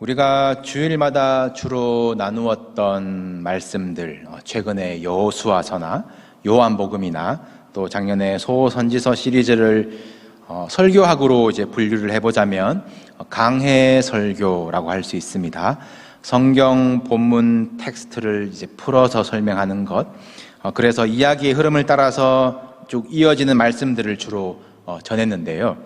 우리가 주일마다 주로 나누었던 말씀들, 최근에 여호수아서나 요한복음이나 또 작년에 소선지서 시리즈를 설교학으로 이제 분류를 해보자면 강해 설교라고 할 수 있습니다. 성경 본문 텍스트를 이제 풀어서 설명하는 것, 그래서 이야기의 흐름을 따라서 쭉 이어지는 말씀들을 주로 전했는데요.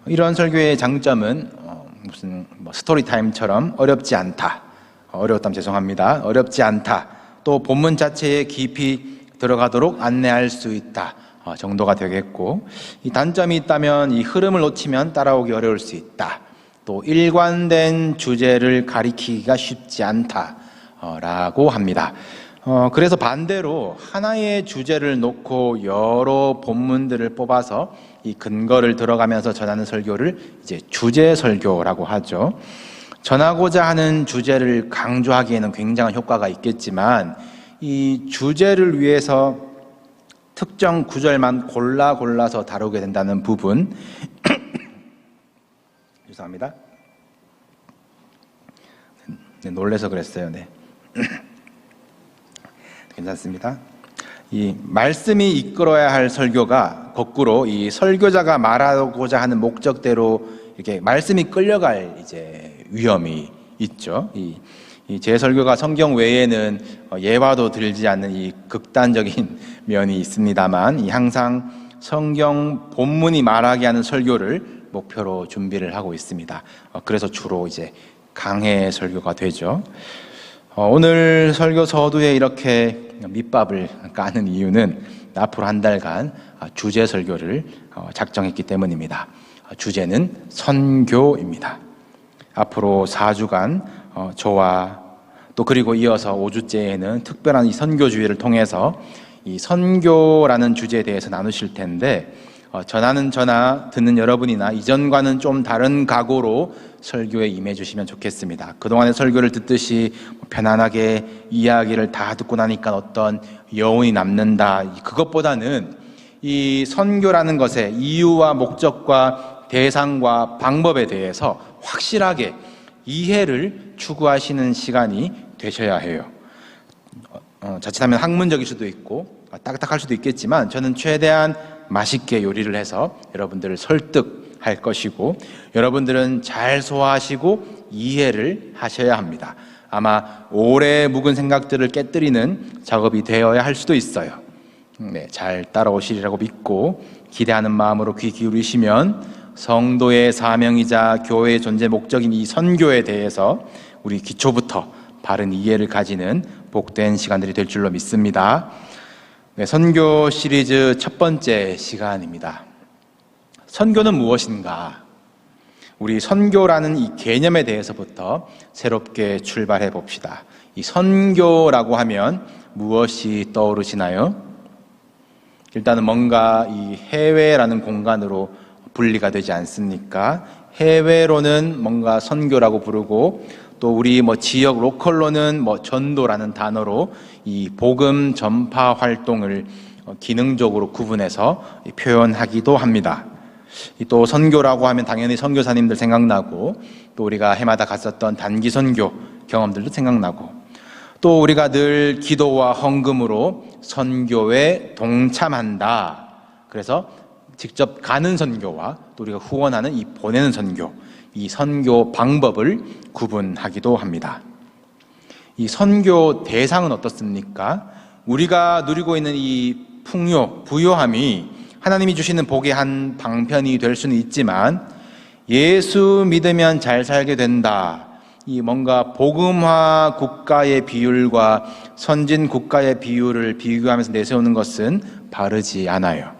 이런 설교의 장점은 무슨 스토리타임처럼 어렵지 않다, 어려웠다면 죄송합니다, 어렵지 않다, 또 본문 자체에 깊이 들어가도록 안내할 수 있다 정도가 되겠고, 이 단점이 있다면 이 흐름을 놓치면 따라오기 어려울 수 있다, 또 일관된 주제를 가리키기가 쉽지 않다 라고 합니다. 그래서 반대로 하나의 주제를 놓고 여러 본문들을 뽑아서 이 근거를 들어가면서 전하는 설교를 이제 주제 설교라고 하죠. 전하고자 하는 주제를 강조하기에는 굉장한 효과가 있겠지만, 이 주제를 위해서 특정 구절만 골라서 다루게 된다는 부분 죄송합니다. 네, 놀래서 그랬어요. 네. 괜찮습니다. 이 말씀이 이끌어야 할 설교가 거꾸로 이 설교자가 말하고자 하는 목적대로 이렇게 말씀이 끌려갈 이제 위험이 있죠. 제 설교가 성경 외에는 예화도 들지 않는 이 극단적인 면이 있습니다만, 항상 성경 본문이 말하게 하는 설교를 목표로 준비를 하고 있습니다. 그래서 주로 이제 강해 설교가 되죠. 오늘 설교 서두에 이렇게 밑밥을 까는 이유는 앞으로 한 달간 주제 설교를 작정했기 때문입니다. 주제는 선교입니다. 앞으로 4주간 저와 또 그리고 이어서 5주째에는 특별한 이 선교주의를 통해서 이 선교라는 주제에 대해서 나누실 텐데, 전하는 저나 듣는 여러분이나 이전과는 좀 다른 각오로 설교에 임해 주시면 좋겠습니다. 그동안의 설교를 듣듯이 편안하게 이야기를 다 듣고 나니까 어떤 여운이 남는다, 그것보다는 이 선교라는 것의 이유와 목적과 대상과 방법에 대해서 확실하게 이해를 추구하시는 시간이 되셔야 해요. 자칫하면 학문적일 수도 있고 딱딱할 수도 있겠지만, 저는 최대한 맛있게 요리를 해서 여러분들을 설득할 것이고, 여러분들은 잘 소화하시고 이해를 하셔야 합니다. 아마 오래 묵은 생각들을 깨뜨리는 작업이 되어야 할 수도 있어요. 네, 잘 따라오시리라고 믿고 기대하는 마음으로 귀 기울이시면 성도의 사명이자 교회의 존재 목적인 이 선교에 대해서 우리 기초부터 바른 이해를 가지는 복된 시간들이 될 줄로 믿습니다. 네, 선교 시리즈 첫 번째 시간입니다. 선교는 무엇인가? 우리 선교라는 이 개념에 대해서부터 새롭게 출발해 봅시다. 이 선교라고 하면 무엇이 떠오르시나요? 일단은 뭔가 이 해외라는 공간으로 분리가 되지 않습니까? 해외로는 뭔가 선교라고 부르고, 또 우리 지역 로컬로는 전도라는 단어로 이 복음 전파 활동을 기능적으로 구분해서 표현하기도 합니다. 또 선교라고 하면 당연히 선교사님들 생각나고, 또 우리가 해마다 갔었던 단기 선교 경험들도 생각나고, 또 우리가 늘 기도와 헌금으로 선교에 동참한다. 그래서 직접 가는 선교와 또 우리가 후원하는 이 보내는 선교, 이 선교 방법을 구분하기도 합니다. 이 선교 대상은 어떻습니까? 우리가 누리고 있는 이 풍요, 부요함이 하나님이 주시는 복의 한 방편이 될 수는 있지만, 예수 믿으면 잘 살게 된다, 이 뭔가 복음화 국가의 비율과 선진 국가의 비율을 비교하면서 내세우는 것은 바르지 않아요.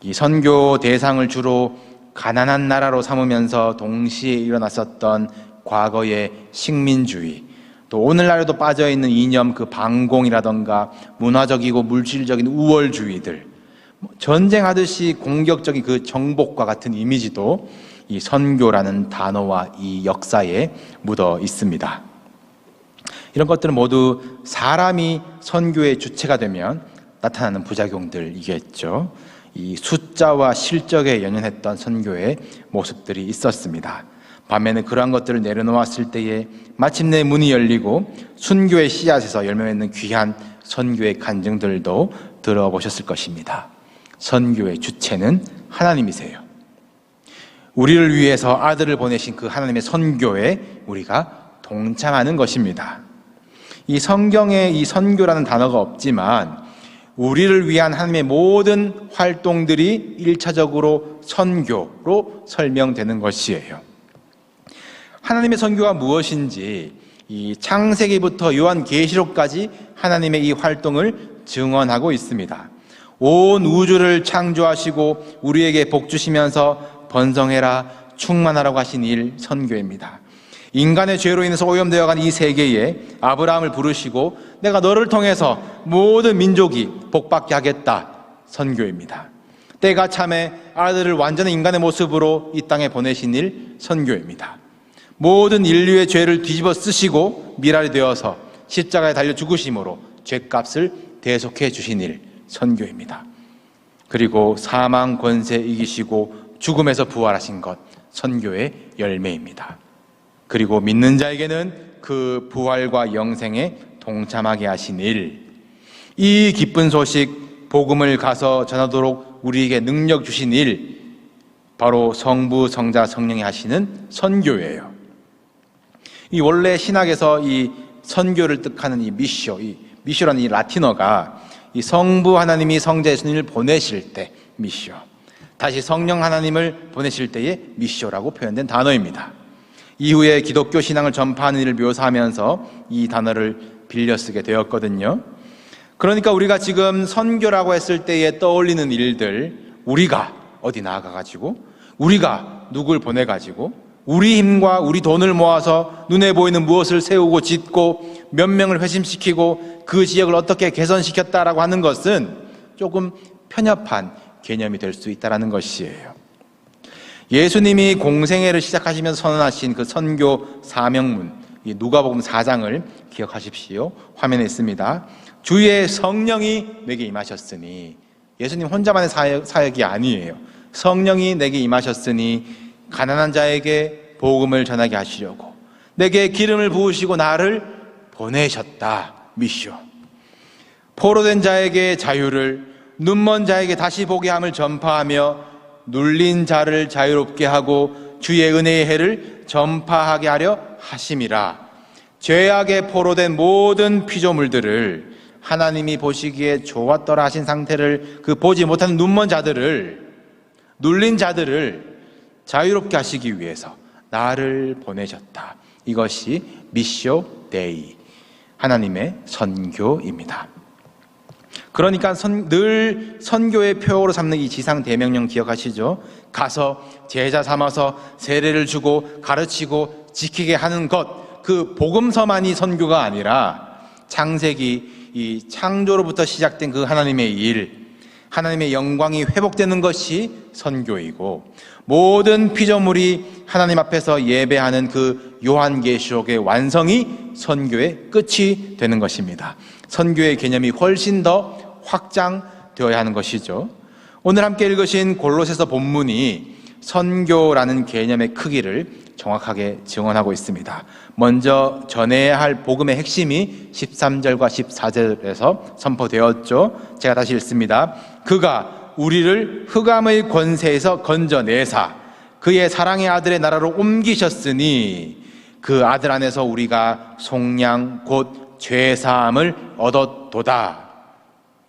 이 선교 대상을 주로 가난한 나라로 삼으면서 동시에 일어났었던 과거의 식민주의, 또 오늘날에도 빠져있는 이념, 그 반공이라던가 문화적이고 물질적인 우월주의들, 전쟁하듯이 공격적인 그 정복과 같은 이미지도 이 선교라는 단어와 이 역사에 묻어 있습니다. 이런 것들은 모두 사람이 선교의 주체가 되면 나타나는 부작용들이겠죠. 이 숫자와 실적에 연연했던 선교의 모습들이 있었습니다. 반면에 그러한 것들을 내려놓았을 때에 마침내 문이 열리고 순교의 씨앗에서 열매 맺는 귀한 선교의 간증들도 들어보셨을 것입니다. 선교의 주체는 하나님이세요. 우리를 위해서 아들을 보내신 그 하나님의 선교에 우리가 동참하는 것입니다. 이 성경에 이 선교라는 단어가 없지만 우리를 위한 하나님의 모든 활동들이 1차적으로 선교로 설명되는 것이에요. 하나님의 선교가 무엇인지 이 창세기부터 요한계시록까지 하나님의 이 활동을 증언하고 있습니다. 온 우주를 창조하시고 우리에게 복 주시면서 번성해라 충만하라고 하신 일 선교입니다. 인간의 죄로 인해서 오염되어간 이 세계에 아브라함을 부르시고 내가 너를 통해서 모든 민족이 복받게 하겠다 선교입니다. 때가 참에 아들을 완전한 인간의 모습으로 이 땅에 보내신 일 선교입니다. 모든 인류의 죄를 뒤집어 쓰시고 미랄이 되어서 십자가에 달려 죽으심으로 죄값을 대속해 주신 일 선교입니다. 그리고 사망 권세 이기시고 죽음에서 부활하신 것 선교의 열매입니다. 그리고 믿는 자에게는 그 부활과 영생에 동참하게 하신 일, 이 기쁜 소식 복음을 가서 전하도록 우리에게 능력 주신 일, 바로 성부, 성자, 성령이 하시는 선교예요. 이 원래 신학에서 이 선교를 뜻하는 이 미쇼라는 이 라틴어가 이 성부 하나님이 성자 예수님을 보내실 때 미쇼, 다시 성령 하나님을 보내실 때의 미쇼라고 표현된 단어입니다. 이후에 기독교 신앙을 전파하는 일을 묘사하면서 이 단어를 빌려 쓰게 되었거든요. 그러니까 우리가 지금 선교라고 했을 때에 떠올리는 일들, 우리가 어디 나아가가지고 우리가 누굴 보내가지고 우리 힘과 우리 돈을 모아서 눈에 보이는 무엇을 세우고 짓고 몇 명을 회심시키고 그 지역을 어떻게 개선시켰다라고 하는 것은 조금 편협한 개념이 될 수 있다는 것이에요. 예수님이 공생애를 시작하시면서 선언하신 그 선교 사명문, 이 누가복음 4장을 기억하십시오. 화면에 있습니다. 주의 성령이 내게 임하셨으니, 예수님 혼자만의 사역이 아니에요. 성령이 내게 임하셨으니 가난한 자에게 복음을 전하게 하시려고 내게 기름을 부으시고 나를 보내셨다. 미쇼. 포로된 자에게 자유를, 눈먼 자에게 다시 보게 함을 전파하며 눌린 자를 자유롭게 하고 주의 은혜의 해를 전파하게 하려 하심이라. 죄악에 포로된 모든 피조물들을 하나님이 보시기에 좋았더라 하신 상태를 그 보지 못하는 눈먼 자들을, 눌린 자들을 자유롭게 하시기 위해서 나를 보내셨다. 이것이 미쇼 데이, 하나님의 선교입니다. 그러니까 늘 선교의 표어로 삼는 이 지상 대명령 기억하시죠? 가서 제자 삼아서 세례를 주고 가르치고 지키게 하는 것, 그 복음서만이 선교가 아니라 창세기 이 창조로부터 시작된 그 하나님의 일, 하나님의 영광이 회복되는 것이 선교이고, 모든 피조물이 하나님 앞에서 예배하는 그 요한계시록의 완성이 선교의 끝이 되는 것입니다. 선교의 개념이 훨씬 더 확장되어야 하는 것이죠. 오늘 함께 읽으신 골로새서 본문이 선교라는 개념의 크기를 정확하게 증언하고 있습니다. 먼저 전해야 할 복음의 핵심이 13절과 14절에서 선포되었죠. 제가 다시 읽습니다. 그가 우리를 흑암의 권세에서 건져내사 그의 사랑의 아들의 나라로 옮기셨으니 그 아들 안에서 우리가 속량 곧 죄사함을 얻었도다.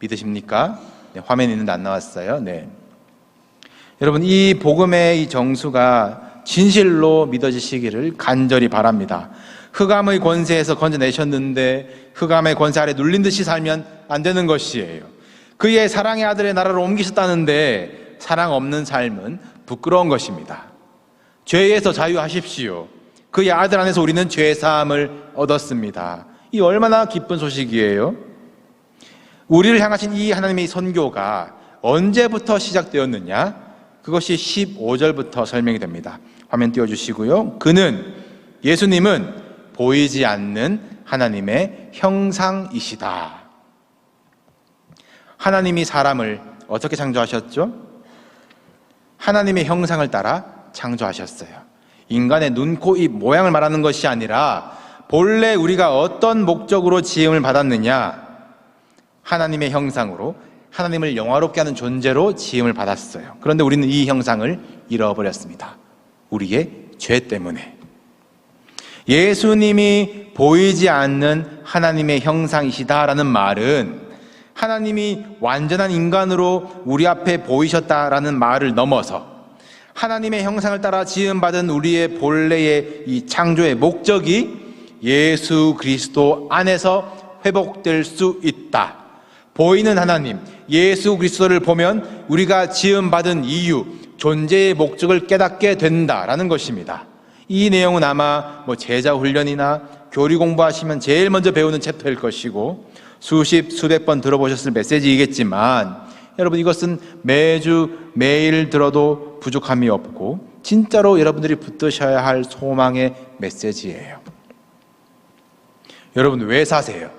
믿으십니까? 네, 화면에 있는데 안 나왔어요. 네. 여러분, 이 복음의 이 정수가 진실로 믿어지시기를 간절히 바랍니다. 흑암의 권세에서 건져내셨는데 흑암의 권세 아래 눌린 듯이 살면 안 되는 것이에요. 그의 사랑의 아들의 나라로 옮기셨다는데 사랑 없는 삶은 부끄러운 것입니다. 죄에서 자유하십시오. 그의 아들 안에서 우리는 죄사함을 얻었습니다. 이 얼마나 기쁜 소식이에요. 우리를 향하신 이 하나님의 선교가 언제부터 시작되었느냐? 그것이 15절부터 설명이 됩니다. 화면 띄워주시고요. 그는, 예수님은 보이지 않는 하나님의 형상이시다. 하나님이 사람을 어떻게 창조하셨죠? 하나님의 형상을 따라 창조하셨어요. 인간의 눈, 코, 입 모양을 말하는 것이 아니라 본래 우리가 어떤 목적으로 지음을 받았느냐, 하나님의 형상으로 하나님을 영화롭게 하는 존재로 지음을 받았어요. 그런데 우리는 이 형상을 잃어버렸습니다. 우리의 죄 때문에. 예수님이 보이지 않는 하나님의 형상이시다라는 말은 하나님이 완전한 인간으로 우리 앞에 보이셨다라는 말을 넘어서 하나님의 형상을 따라 지음받은 우리의 본래의 이 창조의 목적이 예수 그리스도 안에서 회복될 수 있다. 보이는 하나님, 예수 그리스도를 보면 우리가 지음받은 이유, 존재의 목적을 깨닫게 된다라는 것입니다. 이 내용은 아마 제자 훈련이나 교리 공부하시면 제일 먼저 배우는 챕터일 것이고 수십, 수백 번 들어보셨을 메시지이겠지만 여러분, 이것은 매일 들어도 부족함이 없고 진짜로 여러분들이 붙드셔야 할 소망의 메시지예요. 여러분, 왜 사세요?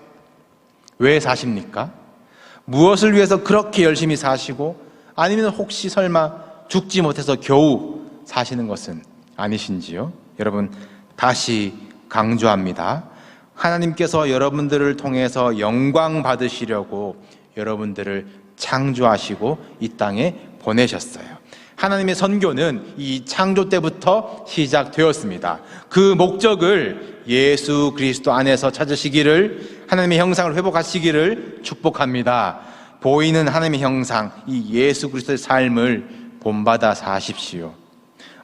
왜 사십니까? 무엇을 위해서 그렇게 열심히 사시고, 아니면 혹시 설마 죽지 못해서 겨우 사시는 것은 아니신지요? 여러분, 다시 강조합니다. 하나님께서 여러분들을 통해서 영광 받으시려고 여러분들을 창조하시고 이 땅에 보내셨어요. 하나님의 선교는 이 창조 때부터 시작되었습니다. 그 목적을 예수 그리스도 안에서 찾으시기를, 하나님의 형상을 회복하시기를 축복합니다. 보이는 하나님의 형상, 이 예수 그리스도의 삶을 본받아 사십시오.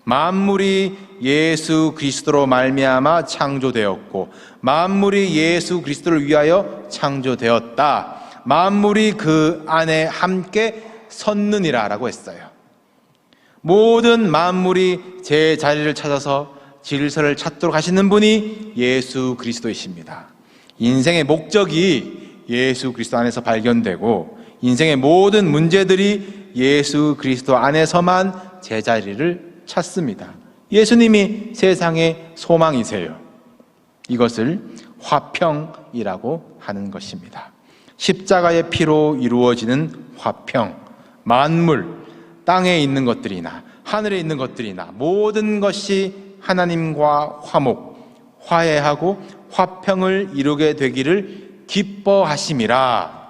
만물이 예수 그리스도로 말미암아 창조되었고 만물이 예수 그리스도를 위하여 창조되었다. 만물이 그 안에 함께 섰느니라 라고 했어요. 모든 만물이 제 자리를 찾아서 질서를 찾도록 하시는 분이 예수 그리스도이십니다. 인생의 목적이 예수 그리스도 안에서 발견되고 인생의 모든 문제들이 예수 그리스도 안에서만 제자리를 찾습니다. 예수님이 세상의 소망이세요. 이것을 화평이라고 하는 것입니다. 십자가의 피로 이루어지는 화평, 만물, 땅에 있는 것들이나 하늘에 있는 것들이나 모든 것이 하나님과 화해하고 화평을 이루게 되기를 기뻐하심이라.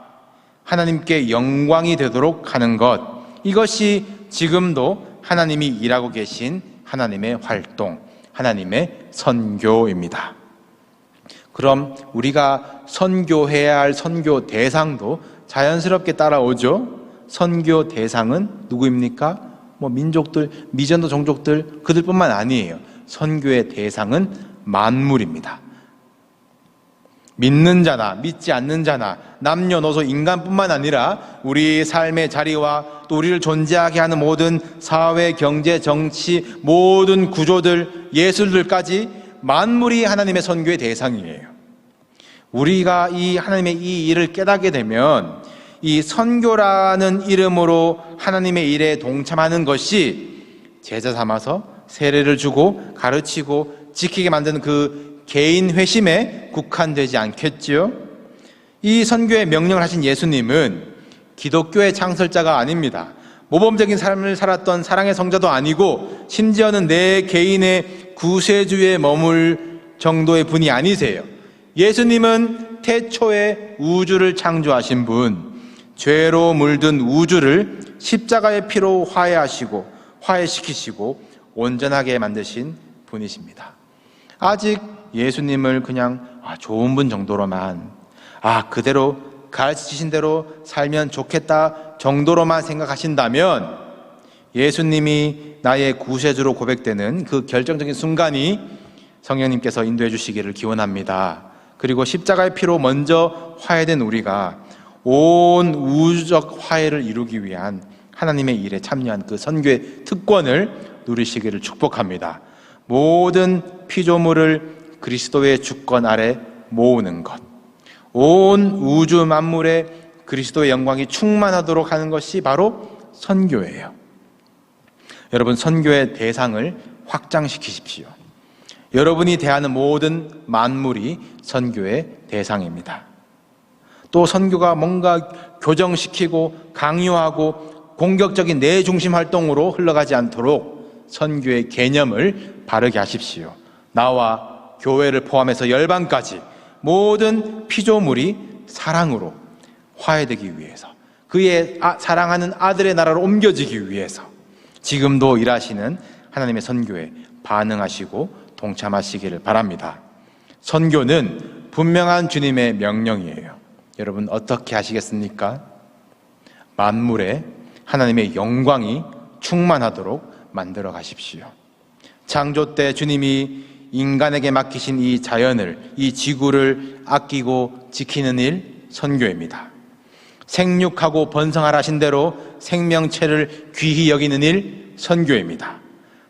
하나님께 영광이 되도록 하는 것, 이것이 지금도 하나님이 일하고 계신 하나님의 활동, 하나님의 선교입니다. 그럼 우리가 선교해야 할 선교 대상도 자연스럽게 따라오죠. 선교 대상은 누구입니까? 민족들, 미전도 종족들, 그들뿐만 아니에요. 선교의 대상은 만물입니다. 믿는 자나 믿지 않는 자나 남녀노소 인간뿐만 아니라 우리 삶의 자리와 또 우리를 존재하게 하는 모든 사회, 경제, 정치, 모든 구조들, 예술들까지 만물이 하나님의 선교의 대상이에요. 우리가 이 하나님의 이 일을 깨닫게 되면 이 선교라는 이름으로 하나님의 일에 동참하는 것이 제자 삼아서 세례를 주고 가르치고 지키게 만드는 그 개인 회심에 국한되지 않겠지요? 이 선교의 명령을 하신 예수님은 기독교의 창설자가 아닙니다. 모범적인 삶을 살았던 사랑의 성자도 아니고 심지어는 내 개인의 구세주에 머물 정도의 분이 아니세요. 예수님은 태초에 우주를 창조하신 분, 죄로 물든 우주를 십자가의 피로 화해시키시고 온전하게 만드신 분이십니다. 아직 예수님을 그냥 좋은 분 정도로만, 그대로 가르치신 대로 살면 좋겠다 정도로만 생각하신다면 예수님이 나의 구세주로 고백되는 그 결정적인 순간이 성령님께서 인도해 주시기를 기원합니다. 그리고 십자가의 피로 먼저 화해된 우리가 온 우주적 화해를 이루기 위한 하나님의 일에 참여한 그 선교의 특권을 누리시기를 축복합니다. 모든 피조물을 그리스도의 주권 아래 모으는 것, 온 우주 만물에 그리스도의 영광이 충만하도록 하는 것이 바로 선교예요. 여러분, 선교의 대상을 확장시키십시오. 여러분이 대하는 모든 만물이 선교의 대상입니다. 또 선교가 뭔가 교정시키고 강요하고 공격적인 내 중심 활동으로 흘러가지 않도록 선교의 개념을 바르게 하십시오. 나와 교회를 포함해서 열방까지 모든 피조물이 사랑으로 화해되기 위해서, 그의 사랑하는 아들의 나라로 옮겨지기 위해서 지금도 일하시는 하나님의 선교에 반응하시고 동참하시기를 바랍니다. 선교는 분명한 주님의 명령이에요. 여러분 어떻게 하시겠습니까? 만물에 하나님의 영광이 충만하도록 만들어 가십시오. 창조 때 주님이 인간에게 맡기신 이 자연을, 이 지구를 아끼고 지키는 일, 선교입니다. 생육하고 번성하라 하신 대로 생명체를 귀히 여기는 일, 선교입니다.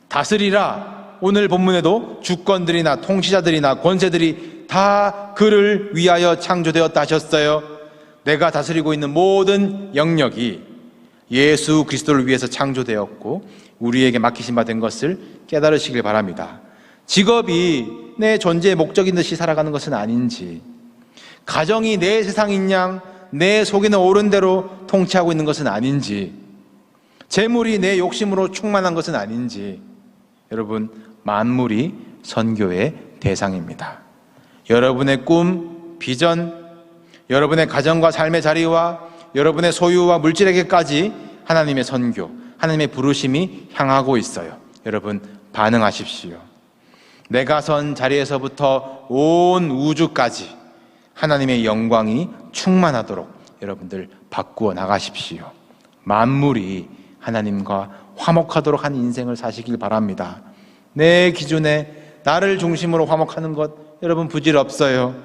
다스리라, 오늘 본문에도 주권들이나 통치자들이나 권세들이 다 그를 위하여 창조되었다 하셨어요. 내가 다스리고 있는 모든 영역이 예수 그리스도를 위해서 창조되었고 우리에게 맡기신 바 된 것을 깨달으시길 바랍니다. 직업이 내 존재의 목적인 듯이 살아가는 것은 아닌지, 가정이 내 세상인 양 내 속에는 옳은 대로 통치하고 있는 것은 아닌지, 재물이 내 욕심으로 충만한 것은 아닌지, 여러분 만물이 선교의 대상입니다. 여러분의 꿈, 비전, 여러분의 가정과 삶의 자리와 여러분의 소유와 물질에게까지 하나님의 선교, 하나님의 부르심이 향하고 있어요. 여러분 반응하십시오. 내가 선 자리에서부터 온 우주까지 하나님의 영광이 충만하도록 여러분들 바꾸어 나가십시오. 만물이 하나님과 화목하도록 한 인생을 사시길 바랍니다. 내 기준에 나를 중심으로 화목하는 것, 여러분 부질없어요.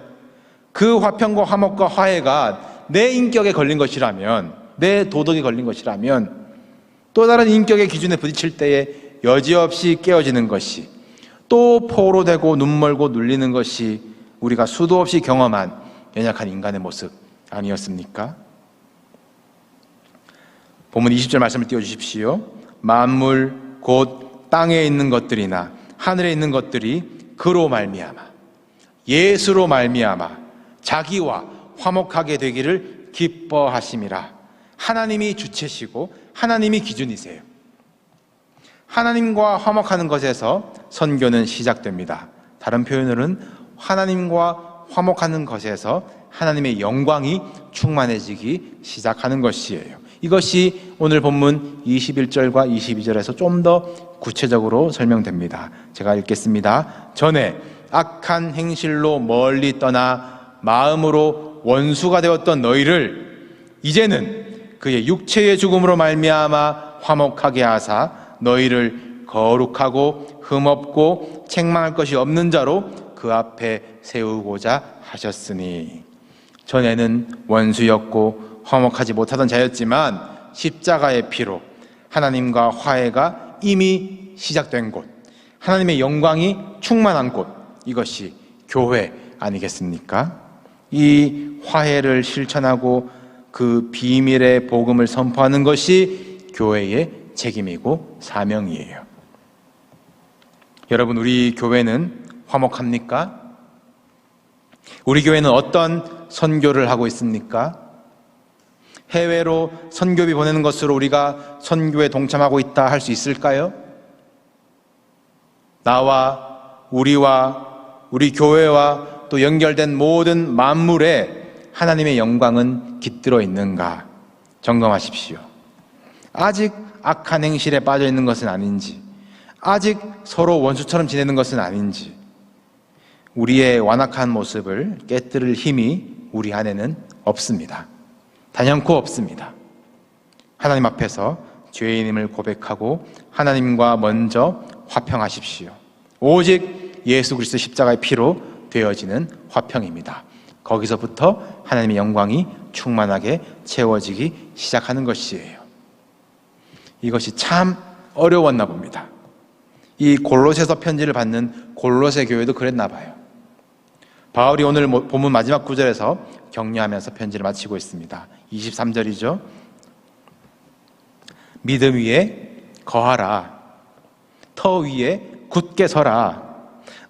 그 화평과 화목과 화해가 내 인격에 걸린 것이라면, 내 도덕에 걸린 것이라면, 또 다른 인격의 기준에 부딪힐 때에 여지없이 깨어지는 것이, 또 포로되고 눈멀고 눌리는 것이 우리가 수도 없이 경험한 연약한 인간의 모습 아니었습니까? 본문 20절 말씀을 띄워주십시오. 만물 곧 땅에 있는 것들이나 하늘에 있는 것들이 그로 말미암아, 예수로 말미암아 자기와 화목하게 되기를 기뻐하심이라. 하나님이 주체시고 하나님이 기준이세요. 하나님과 화목하는 것에서 선교는 시작됩니다. 다른 표현으로는 하나님과 화목하는 것에서 하나님의 영광이 충만해지기 시작하는 것이에요. 이것이 오늘 본문 21절과 22절에서 좀 더 구체적으로 설명됩니다. 제가 읽겠습니다. 전에 악한 행실로 멀리 떠나 마음으로 원수가 되었던 너희를 이제는 그의 육체의 죽음으로 말미암아 화목하게 하사 너희를 거룩하고 흠없고 책망할 것이 없는 자로 그 앞에 세우고자 하셨으니, 전에는 원수였고 화목하지 못하던 자였지만 십자가의 피로 하나님과 화해가 이미 시작된 곳, 하나님의 영광이 충만한 곳, 이것이 교회 아니겠습니까? 이 화해를 실천하고 그 비밀의 복음을 선포하는 것이 교회의 책임이고 사명이에요. 여러분, 우리 교회는 화목합니까? 우리 교회는 어떤 선교를 하고 있습니까? 해외로 선교비 보내는 것으로 우리가 선교에 동참하고 있다 할 수 있을까요? 나와 우리 교회와 또 연결된 모든 만물에 하나님의 영광은 깃들어 있는가 점검하십시오. 아직 악한 행실에 빠져 있는 것은 아닌지, 아직 서로 원수처럼 지내는 것은 아닌지, 우리의 완악한 모습을 깨뜨릴 힘이 우리 안에는 없습니다. 단연코 없습니다. 하나님 앞에서 죄인임을 고백하고 하나님과 먼저 화평하십시오. 오직 예수 그리스도 십자가의 피로 되어지는 화평입니다. 거기서부터 하나님의 영광이 충만하게 채워지기 시작하는 것이에요. 이것이 참 어려웠나 봅니다. 이 골로새서 편지를 받는 골로새 교회도 그랬나 봐요. 바울이 오늘 본문 마지막 구절에서 격려하면서 편지를 마치고 있습니다. 23절이죠. 믿음 위에 거하라. 터 위에 굳게 서라.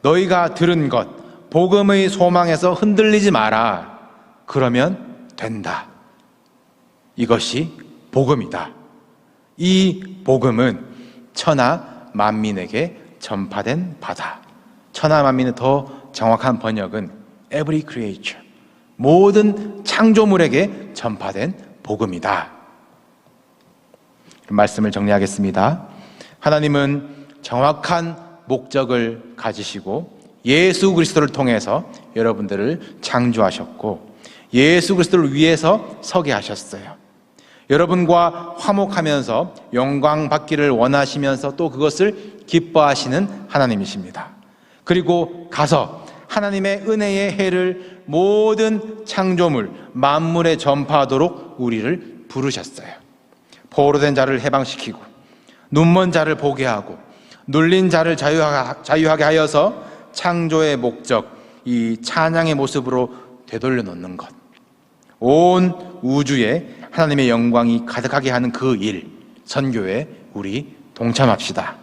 너희가 들은 것, 복음의 소망에서 흔들리지 마라. 그러면 된다. 이것이 복음이다. 이 복음은 천하 만민에게 전파된 바다. 천하 만민의 더 정확한 번역은 every creature, 모든 창조물에게 전파된 복음이다. 말씀을 정리하겠습니다. 하나님은 정확한 목적을 가지시고 예수 그리스도를 통해서 여러분들을 창조하셨고 예수 그리스도를 위해서 서게 하셨어요. 여러분과 화목하면서 영광 받기를 원하시면서 또 그것을 기뻐하시는 하나님이십니다. 그리고 가서 하나님의 은혜의 해를 모든 창조물, 만물에 전파하도록 우리를 부르셨어요. 포로된 자를 해방시키고 눈먼 자를 보게 하고 눌린 자를 자유하게 하여서 창조의 목적, 이 찬양의 모습으로 되돌려 놓는 것, 온 우주에 하나님의 영광이 가득하게 하는 그 일, 선교에 우리 동참합시다.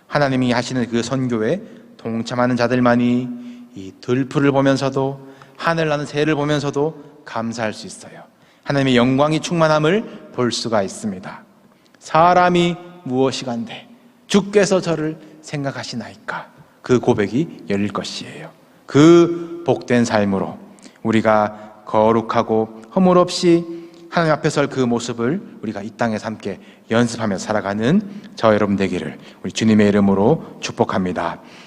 하나님이 하시는 그 선교에 동참하는 자들만이 이 들풀을 보면서도 하늘 나는 새를 보면서도 감사할 수 있어요. 하나님의 영광이 충만함을 볼 수가 있습니다. 사람이 무엇이간데 주께서 저를 생각하시나이까, 그 고백이 열릴 것이에요. 그 복된 삶으로 우리가 거룩하고 허물 없이 하나님 앞에 설 그 모습을 우리가 이 땅에서 함께 연습하며 살아가는 저 여러분 되기를 우리 주님의 이름으로 축복합니다.